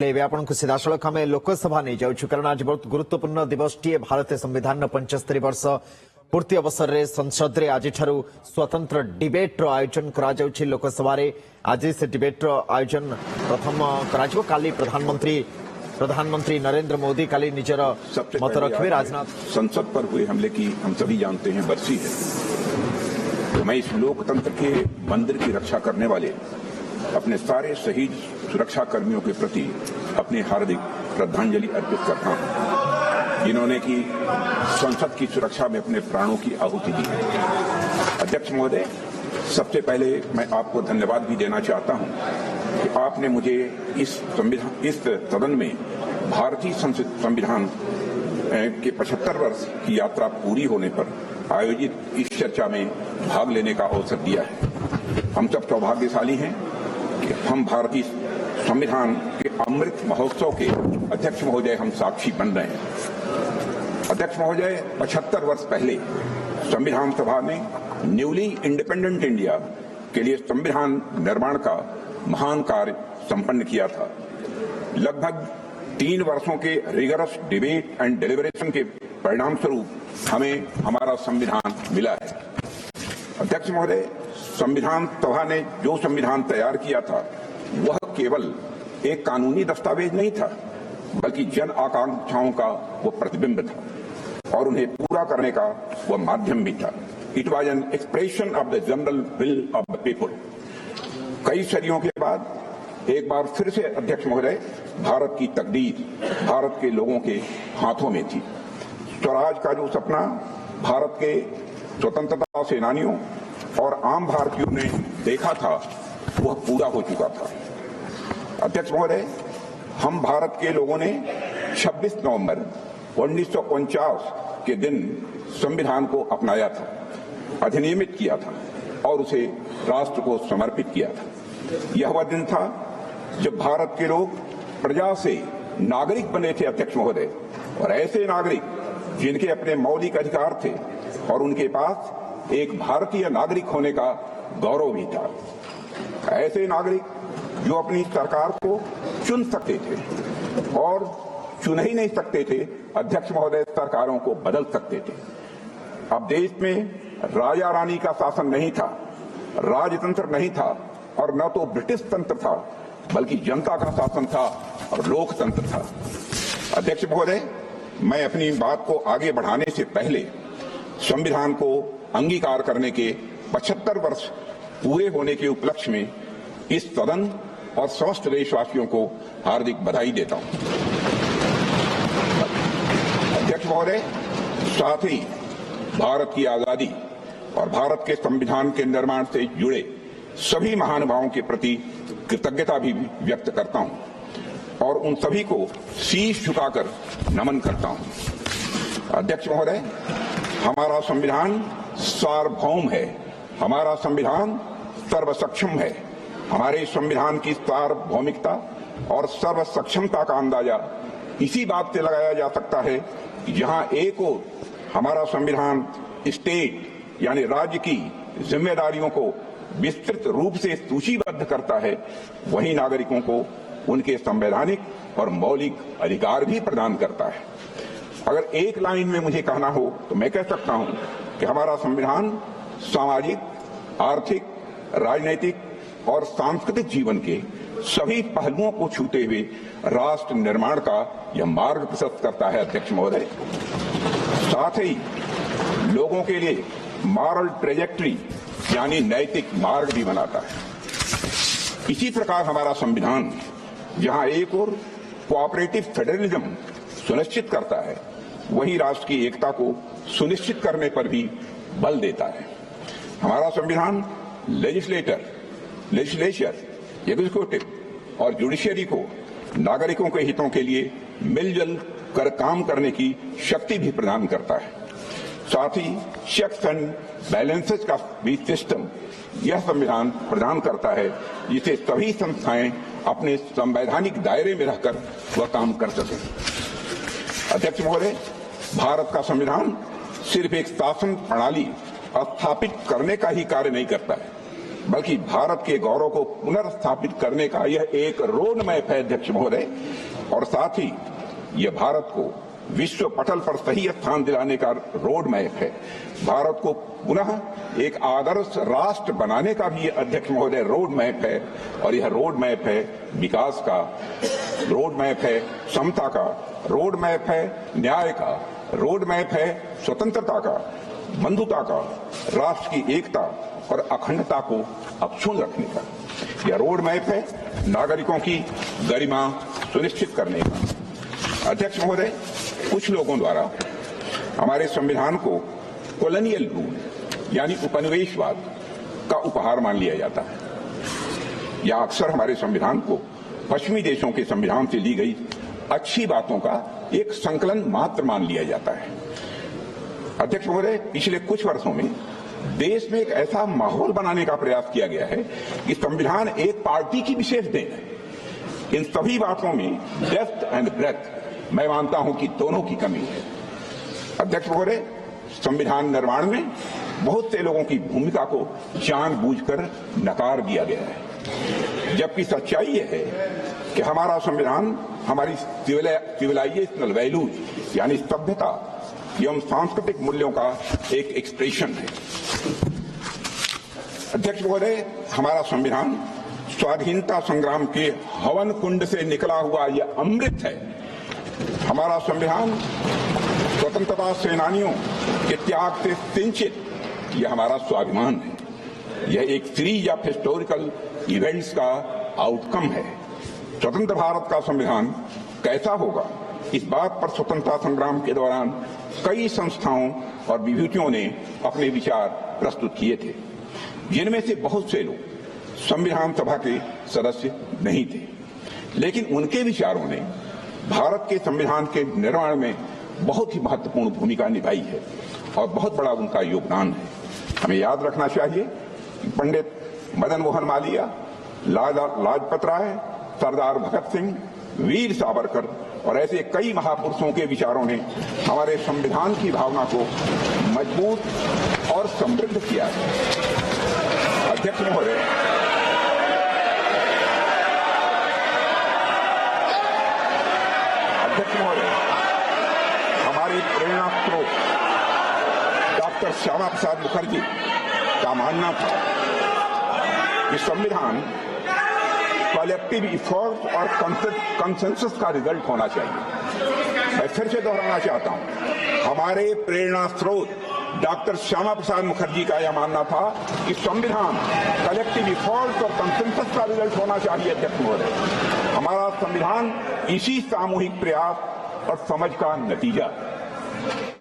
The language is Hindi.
आपको सीधासलख आम लोकसभा नहीं जाऊँ कारण आज बहुत गुरुत्वपूर्ण दिवस टी भारतीय संविधान 75 वर्ष पूर्ति अवसर में संसद में आज स्वतंत्र डिबेट आयोजन कर लोकसभा आज से डिबेट आयोजन प्रथम काली प्रधानमंत्री नरेंद्र मोदी काली निजर मत रखिए। राजनाथ संसद पर हुए हमले की हम सभी जानते हैं बरसी है, तो मैं इस लोकतंत्र के मंदिर की रक्षा करने वाले अपने सारे शहीद सुरक्षा कर्मियों के प्रति अपनी हार्दिक श्रद्धांजलि अर्पित करता हूं, जिन्होंने की संसद की सुरक्षा में अपने प्राणों की आहुति दी। अध्यक्ष महोदय, सबसे पहले मैं आपको धन्यवाद भी देना चाहता हूं कि आपने मुझे इस सदन में भारतीय संविधान के 75 वर्ष की यात्रा पूरी होने पर आयोजित इस चर्चा में भाग लेने का अवसर दिया है। हम सब सौभाग्यशाली हैं कि हम भारतीय संविधान के अमृत महोत्सव के अध्यक्ष महोदय हम साक्षी बन रहे हैं। अध्यक्ष महोदय, 75 वर्ष पहले संविधान सभा ने न्यूली इंडिपेंडेंट इंडिया के लिए संविधान निर्माण का महान कार्य संपन्न किया था। लगभग 3 वर्षों के रिगरस डिबेट एंड डिलिबरेशन के परिणाम स्वरूप हमें हमारा संविधान मिला है। अध्यक्ष महोदय, संविधान सभा ने जो संविधान तैयार किया था वह केवल एक कानूनी दस्तावेज नहीं था, बल्कि जन आकांक्षाओं का वो प्रतिबिंब था और उन्हें पूरा करने का वह माध्यम भी था। It was an expression of the general will of the people. कई सदियों के बाद एक बार फिर से अध्यक्ष महोदय, भारत की तकदीर भारत के लोगों के हाथों में थी। स्वराज का जो सपना भारत के स्वतंत्रता सेनानियों और आम भारतीयों ने देखा था वह पूरा हो चुका था। अध्यक्ष महोदय, हम भारत के लोगों ने 26 नवंबर 1949 के दिन संविधान को अपनाया था, अधिनियमित किया था और उसे राष्ट्र को समर्पित किया था। यह वह दिन था जब भारत के लोग प्रजा से नागरिक बने थे अध्यक्ष महोदय, और ऐसे नागरिक जिनके अपने मौलिक अधिकार थे और उनके पास एक भारतीय नागरिक होने का गौरव भी था। ऐसे नागरिक जो अपनी सरकार को चुन सकते थे और चुन ही नहीं सकते थे अध्यक्ष महोदय, सरकारों को बदल सकते थे। अब देश में राजा रानी का शासन नहीं था, राजतंत्र नहीं था और न तो ब्रिटिश तंत्र था, बल्कि जनता का शासन था और लोकतंत्र था। अध्यक्ष महोदय, मैं अपनी बात को आगे बढ़ाने से पहले संविधान को अंगीकार करने के 75 वर्ष पूरे होने के उपलक्ष्य में इस सदन और समस्त देशवासियों को हार्दिक बधाई देता हूं। अध्यक्ष महोदय, साथ ही भारत की आजादी और भारत के संविधान के निर्माण से जुड़े सभी महानुभावों के प्रति कृतज्ञता भी व्यक्त करता हूं और उन सभी को शीश झुकाकर नमन करता हूं। अध्यक्ष महोदय, हमारा संविधान सार्वभौम है, हमारा संविधान सर्वसक्षम है। हमारे संविधान की सार्वभौमिकता और सर्वसक्षमता का अंदाजा इसी बात से लगाया जा सकता है कि जहां एक ओर हमारा संविधान स्टेट यानी राज्य की जिम्मेदारियों को विस्तृत रूप से सूचीबद्ध करता है, वहीं नागरिकों को उनके संवैधानिक और मौलिक अधिकार भी प्रदान करता है। अगर एक लाइन में मुझे कहना हो तो मैं कह सकता हूं कि हमारा संविधान सामाजिक, आर्थिक, राजनीतिक और सांस्कृतिक जीवन के सभी पहलुओं को छूते हुए राष्ट्र निर्माण का यह मार्ग प्रशस्त करता है। अध्यक्ष महोदय, साथ ही लोगों के लिए मॉरल ट्रेजेक्ट्री यानी नैतिक मार्ग भी बनाता है। इसी प्रकार हमारा संविधान जहां एक और कोऑपरेटिव फेडरलिज्म सुनिश्चित करता है, वहीं राष्ट्र की एकता को सुनिश्चित करने पर भी बल देता है। हमारा संविधान लेजिस्लेचर, एग्जीक्यूटिव और जुडिशियरी को नागरिकों के हितों के लिए मिलजुल कर काम करने की शक्ति भी प्रदान करता है। साथ ही चेक्स एंड बैलेंसेस का भी सिस्टम यह संविधान प्रदान करता है, जिसे सभी संस्थाएं अपने संवैधानिक दायरे में रहकर वह काम कर सकें। अध्यक्ष महोदय, भारत का संविधान सिर्फ एक शासन प्रणाली स्थापित करने का ही कार्य नहीं करता है, बल्कि भारत के गौरव को पुनर्स्थापित करने का यह एक रोड मैप है अध्यक्ष महोदय, और साथ ही यह भारत को विश्व पटल पर सही स्थान दिलाने का रोड मैप है। भारत को पुनः एक आदर्श राष्ट्र बनाने का भी अध्यक्ष महोदय रोड मैप है, और यह रोड मैप है विकास का, रोड मैप है समता का, रोड मैप है न्याय का, रोड मैप है स्वतंत्रता का, बंधुता का, राष्ट्र की एकता और अखंडता को अक्षुण्ण रखने का। यह रोड मैप है नागरिकों की गरिमा सुनिश्चित करने का। अध्यक्ष महोदय, कुछ लोगों द्वारा हमारे संविधान को कॉलोनियल रूल यानी उपनिवेशवाद का उपहार मान लिया जाता है, या अक्सर हमारे संविधान को पश्चिमी देशों के संविधान से ली गई अच्छी बातों का एक संकलन मात्र मान लिया जाता है। अध्यक्ष महोदय, पिछले कुछ वर्षों में देश में एक ऐसा माहौल बनाने का प्रयास किया गया है कि संविधान एक पार्टी की विशेष देन है। इन सभी बातों में डेप्थ एंड ब्रेथ मैं मानता हूं कि दोनों की कमी है। अध्यक्ष महोदय, संविधान निर्माण में बहुत से लोगों की भूमिका को जानबूझकर नकार दिया गया है, जबकि सच्चाई यह है कि हमारा संविधान हमारी सिविलाइजेशनल वैल्यूज यानी सभ्यता एवं सांस्कृतिक मूल्यों का एक एक्सप्रेशन है। अध्यक्ष महोदय, हमारा संविधान स्वाधीनता संग्राम के हवन कुंड से निकला हुआ यह अमृत है। हमारा संविधान स्वतंत्रता सेनानियों के त्याग से सिंचित यह हमारा स्वाभिमान है। यह एक सीरीज ऑफ हिस्टोरिकल इवेंट्स का आउटकम है। स्वतंत्र भारत का संविधान कैसा होगा, इस बात पर स्वतंत्रता संग्राम के दौरान कई संस्थाओं और विभूतियों ने अपने विचार प्रस्तुत किए थे, जिनमें से बहुत से लोग संविधान सभा के सदस्य नहीं थे, लेकिन उनके विचारों ने भारत के संविधान के निर्माण में बहुत ही महत्वपूर्ण भूमिका निभाई है और बहुत बड़ा उनका योगदान है। हमें याद रखना चाहिए कि पंडित मदन मोहन मालवीय, लाला लाजपत राय, सरदार भगत सिंह, वीर सावरकर और ऐसे कई महापुरुषों के विचारों ने हमारे संविधान की भावना को मजबूत और समृद्ध किया है। अध्यक्ष महोदय, हमारे प्रेरणा स्रोत डॉक्टर श्यामा प्रसाद मुखर्जी का मानना था कि संविधान कलेक्टिव इफोर्ट और कंसेंसस का रिजल्ट होना चाहिए। मैं फिर से दोहराना चाहता हूं, हमारे प्रेरणा स्रोत डॉक्टर श्यामा प्रसाद मुखर्जी का यह मानना था कि संविधान कलेक्टिव इफोर्ट और कंसेंसस का रिजल्ट होना चाहिए। अध्यक्ष महोदय, हमारा संविधान इसी सामूहिक प्रयास और समझ का नतीजा है।